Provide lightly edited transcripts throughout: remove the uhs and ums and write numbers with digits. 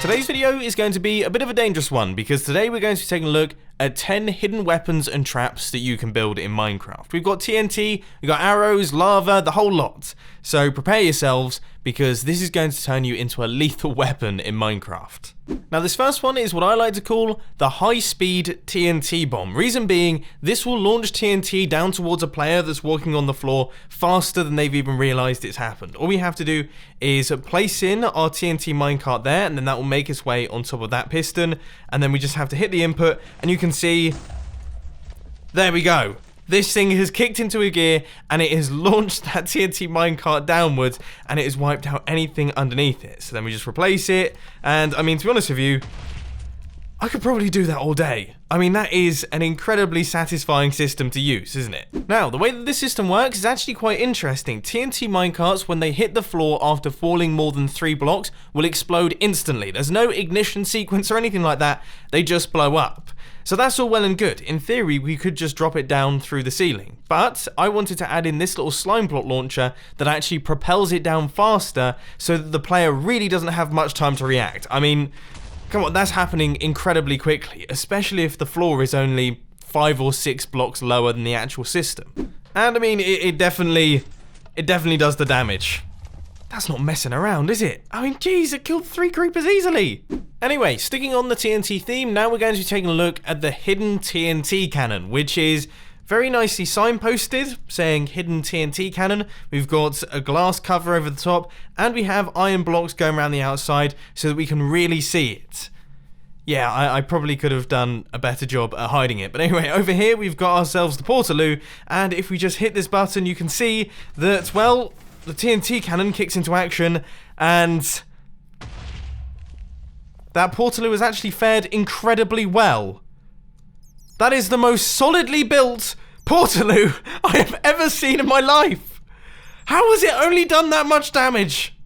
Today's video is going to be a bit of a dangerous one because today we're going to be taking a look at 10 hidden weapons and traps that you can build in Minecraft. We've got TNT, we've got arrows, lava, the whole lot. So prepare yourselves because this is going to turn you into a lethal weapon in Minecraft. Now this first one is what I like to call the high-speed TNT bomb. Reason being, this will launch TNT down towards a player that's walking on the floor faster than they've even realized it's happened. All we have to do is place in our TNT minecart there, and then that will make its way on top of that piston, and then we just have to hit the input, and you can see, there we go. This thing has kicked into a gear and it has launched that TNT minecart downwards and it has wiped out anything underneath it. So then we just replace it, and I mean, to be honest with you, I could probably do that all day. I mean, that is an incredibly satisfying system to use, isn't it? Now, the way that this system works is actually quite interesting. TNT minecarts, when they hit the floor after falling more than 3 blocks, will explode instantly. There's no ignition sequence or anything like that. They just blow up. So that's all well and good. In theory, we could just drop it down through the ceiling. But I wanted to add in this little slime block launcher that actually propels it down faster so that the player really doesn't have much time to react. I mean, come on, that's happening incredibly quickly, especially if the floor is only 5 or 6 blocks lower than the actual system. And I mean, it definitely does the damage. That's not messing around, is it? I mean, geez, it killed 3 creepers easily. Anyway, sticking on the TNT theme, now we're going to be taking a look at the hidden TNT cannon, which is very nicely signposted, saying hidden TNT cannon. We've got a glass cover over the top, and we have iron blocks going around the outside so that we can really see it. Yeah, I probably could have done a better job at hiding it. But anyway, over here we've got ourselves the ProleteR, and if we just hit this button, you can see that, well, the TNT cannon kicks into action, and that ProleteR has actually fared incredibly well. That is the most solidly built ProleteR I have ever seen in my life. How has it only done that much damage?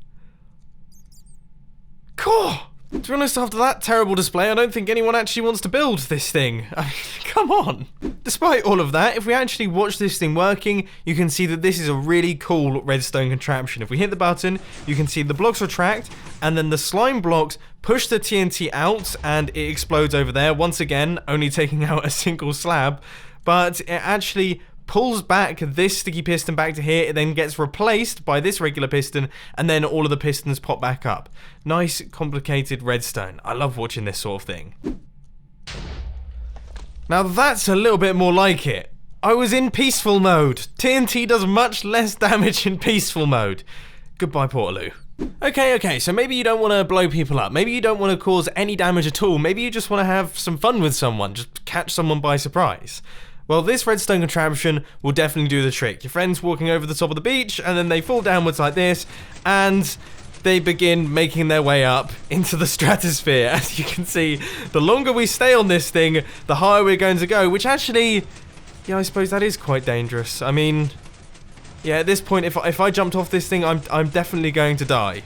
Cool. To be honest, after that terrible display, I don't think anyone actually wants to build this thing. I mean, come on. Despite all of that, if we actually watch this thing working, you can see that this is a really cool redstone contraption. If we hit the button, you can see the blocks retract, and then the slime blocks push the TNT out, and it explodes over there. Once again, only taking out a single slab, but it actually pulls back this sticky piston back to here. It then gets replaced by this regular piston, and then all of the pistons pop back up. Nice, complicated redstone. I love watching this sort of thing. Now that's a little bit more like it. I was in peaceful mode. TNT does much less damage in peaceful mode. Goodbye, ProleteR. Okay, so maybe you don't want to blow people up. Maybe you don't want to cause any damage at all. Maybe you just want to have some fun with someone. Just catch someone by surprise. Well, this redstone contraption will definitely do the trick. Your friend's walking over the top of the beach, and then they fall downwards like this, and they begin making their way up into the stratosphere. As you can see, the longer we stay on this thing, the higher we're going to go, which actually, yeah, I suppose that is quite dangerous. I mean, yeah, at this point, if I jumped off this thing, I'm definitely going to die.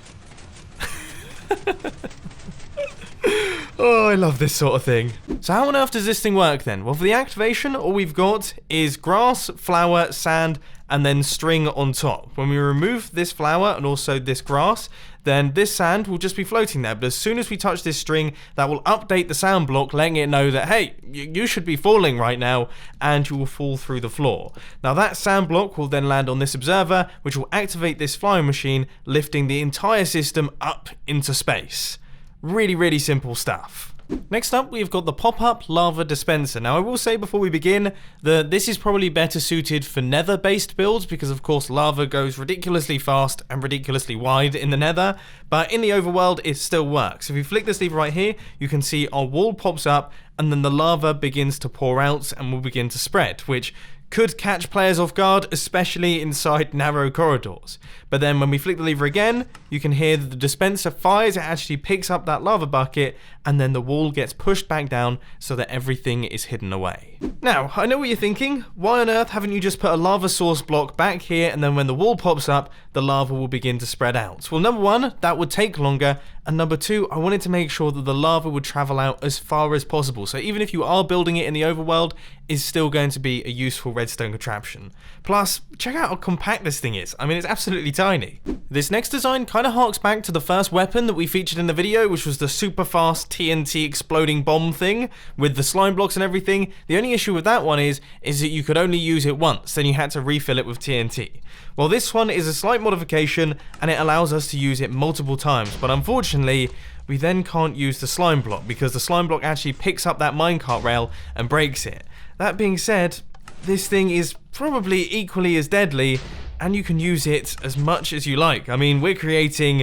Oh, I love this sort of thing. So how on earth does this thing work then? Well, for the activation, all we've got is grass, flour, sand, and then string on top. When we remove this flour and also this grass, then this sand will just be floating there. But as soon as we touch this string, that will update the sound block, letting it know that, hey, you should be falling right now, and you will fall through the floor. Now that sound block will then land on this observer, which will activate this flying machine, lifting the entire system up into space. Really, really simple stuff. Next up, we've got the pop-up lava dispenser. Now, I will say before we begin that this is probably better suited for nether-based builds because, of course, lava goes ridiculously fast and ridiculously wide in the nether, but in the overworld, it still works. If we flick this lever right here, you can see our wall pops up and then the lava begins to pour out and will begin to spread, which could catch players off guard, especially inside narrow corridors. But then when we flick the lever again, you can hear that the dispenser fires, it actually picks up that lava bucket, and then the wall gets pushed back down so that everything is hidden away. Now, I know what you're thinking. Why on earth haven't you just put a lava source block back here, and then when the wall pops up, the lava will begin to spread out? Well, number one, that would take longer, and number two, I wanted to make sure that the lava would travel out as far as possible. So even if you are building it in the overworld, is still going to be a useful redstone contraption. Plus, check out how compact this thing is. I mean, it's absolutely tiny. This next design kind of harks back to the first weapon that we featured in the video, which was the Superfast TNT exploding bomb thing with the slime blocks and everything. The only issue with that one is that you could only use it once, then you had to refill it with TNT. Well, this one is a slight modification and it allows us to use it multiple times, but unfortunately, we then can't use the slime block because the slime block actually picks up that minecart rail and breaks it. That being said, this thing is probably equally as deadly and you can use it as much as you like. I mean, we're creating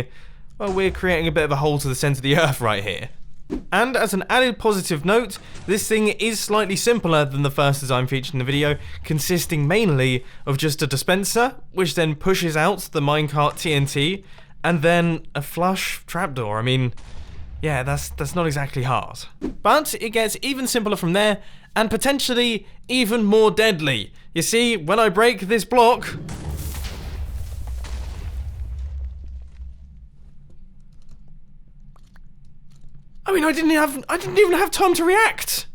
a bit of a hole to the center of the earth right here. And as an added positive note, this thing is slightly simpler than the first design featured in the video, consisting mainly of just a dispenser, which then pushes out the minecart TNT, and then a flush trapdoor. I mean, yeah, that's not exactly hard. But it gets even simpler from there, and potentially even more deadly. You see, when I break this block, I mean, I didn't even have time to react.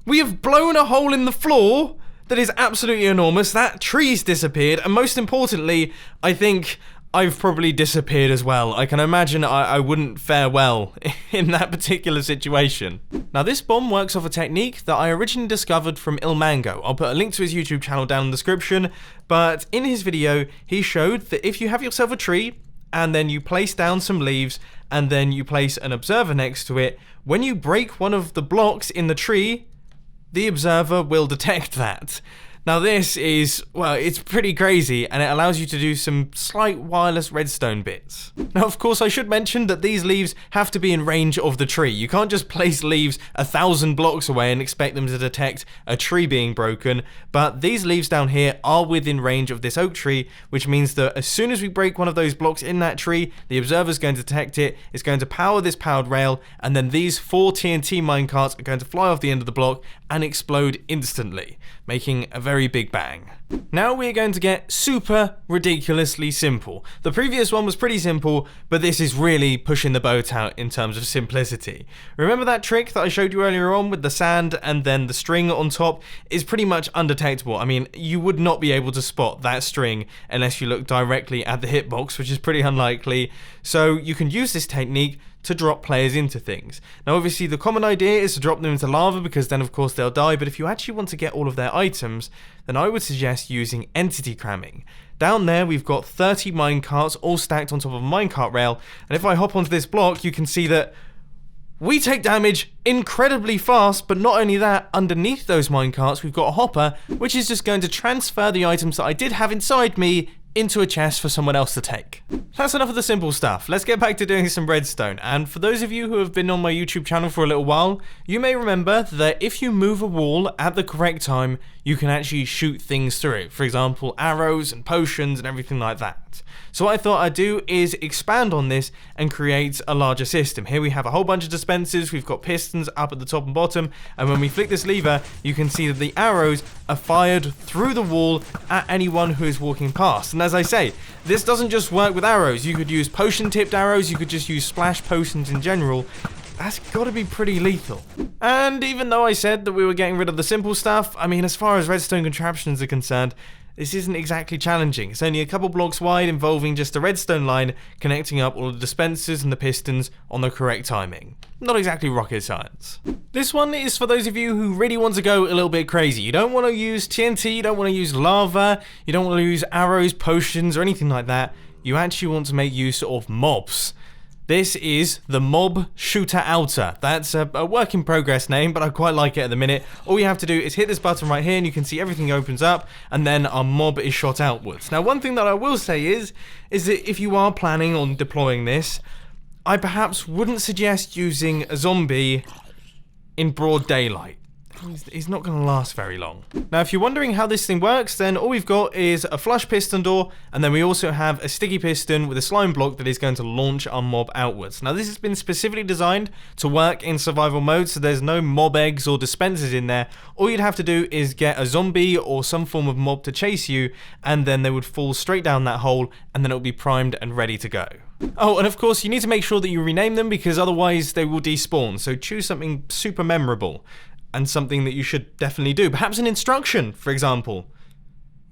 We have blown a hole in the floor that is absolutely enormous. That tree's disappeared, and most importantly, I think I've probably disappeared as well. I can imagine I wouldn't fare well in that particular situation. Now, this bomb works off a technique that I originally discovered from Ilmango. I'll put a link to his YouTube channel down in the description, but in his video, he showed that if you have yourself a tree, and then you place down some leaves, and then you place an observer next to it, when you break one of the blocks in the tree, the observer will detect that. Now this is, well, it's pretty crazy, and it allows you to do some slight wireless redstone bits. Now, of course, I should mention that these leaves have to be in range of the tree. You can't just place leaves 1,000 blocks away and expect them to detect a tree being broken, but these leaves down here are within range of this oak tree, which means that as soon as we break one of those blocks in that tree, the observer's going to detect it, it's going to power this powered rail, and then these 4 TNT minecarts are going to fly off the end of the block and explode instantly, making a very big bang. Now we're going to get super ridiculously simple. The previous one was pretty simple, but this is really pushing the boat out in terms of simplicity. Remember that trick that I showed you earlier on with the sand and then the string on top is pretty much undetectable. I mean, you would not be able to spot that string unless you look directly at the hitbox, which is pretty unlikely. So you can use this technique to drop players into things. Now obviously the common idea is to drop them into lava because then of course they'll die, but if you actually want to get all of their items, then I would suggest using entity cramming. Down there we've got 30 minecarts all stacked on top of a minecart rail, and if I hop onto this block you can see that we take damage incredibly fast, but not only that, underneath those minecarts we've got a hopper which is just going to transfer the items that I did have inside me into a chest for someone else to take. That's enough of the simple stuff. Let's get back to doing some redstone. And for those of you who have been on my YouTube channel for a little while, you may remember that if you move a wall at the correct time, you can actually shoot things through it. For example, arrows and potions and everything like that. So what I thought I'd do is expand on this and create a larger system. Here we have a whole bunch of dispensers, we've got pistons up at the top and bottom, and when we flick this lever, you can see that the arrows are fired through the wall at anyone who is walking past. And as I say, this doesn't just work with arrows. You could use potion-tipped arrows, you could just use splash potions in general. That's got to be pretty lethal. And even though I said that we were getting rid of the simple stuff, I mean, as far as redstone contraptions are concerned, this isn't exactly challenging. It's only a couple blocks wide, involving just a redstone line connecting up all the dispensers and the pistons on the correct timing. Not exactly rocket science. This one is for those of you who really want to go a little bit crazy. You don't want to use TNT, you don't want to use lava, you don't want to use arrows, potions, or anything like that. You actually want to make use of mobs. This is the Mob Shooter Outer. That's a work in progress name, but I quite like it at the minute. All you have to do is hit this button right here and you can see everything opens up and then our mob is shot outwards. Now one thing that I will say is that if you are planning on deploying this, I perhaps wouldn't suggest using a zombie in broad daylight. He's not going to last very long. Now, if you're wondering how this thing works, then all we've got is a flush piston door, and then we also have a sticky piston with a slime block that is going to launch our mob outwards. Now, this has been specifically designed to work in survival mode, so there's no mob eggs or dispensers in there. All you'd have to do is get a zombie or some form of mob to chase you, and then they would fall straight down that hole, and then it will be primed and ready to go. Oh, and of course, you need to make sure that you rename them because otherwise they will despawn, so choose something super memorable. and something that you should definitely do. Perhaps an instruction, for example.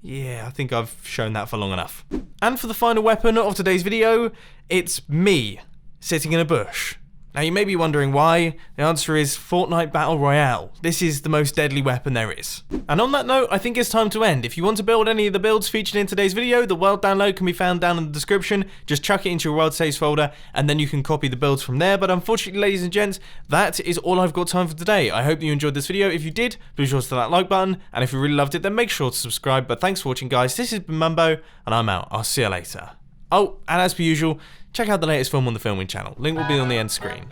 Yeah, I think I've shown that for long enough. And for the final weapon of today's video, it's me, sitting in a bush. Now you may be wondering why. The answer is Fortnite Battle Royale. This is the most deadly weapon there is. And on that note, I think it's time to end. If you want to build any of the builds featured in today's video, the world download can be found down in the description. Just chuck it into your world saves folder, and then you can copy the builds from there. But unfortunately, ladies and gents, that is all I've got time for today. I hope you enjoyed this video. If you did, be sure to hit that like button. And if you really loved it, then make sure to subscribe. But thanks for watching, guys. This has been Mumbo, and I'm out. I'll see you later. Oh, and as per usual, check out the latest film on the filming channel. Link will be on the end screen.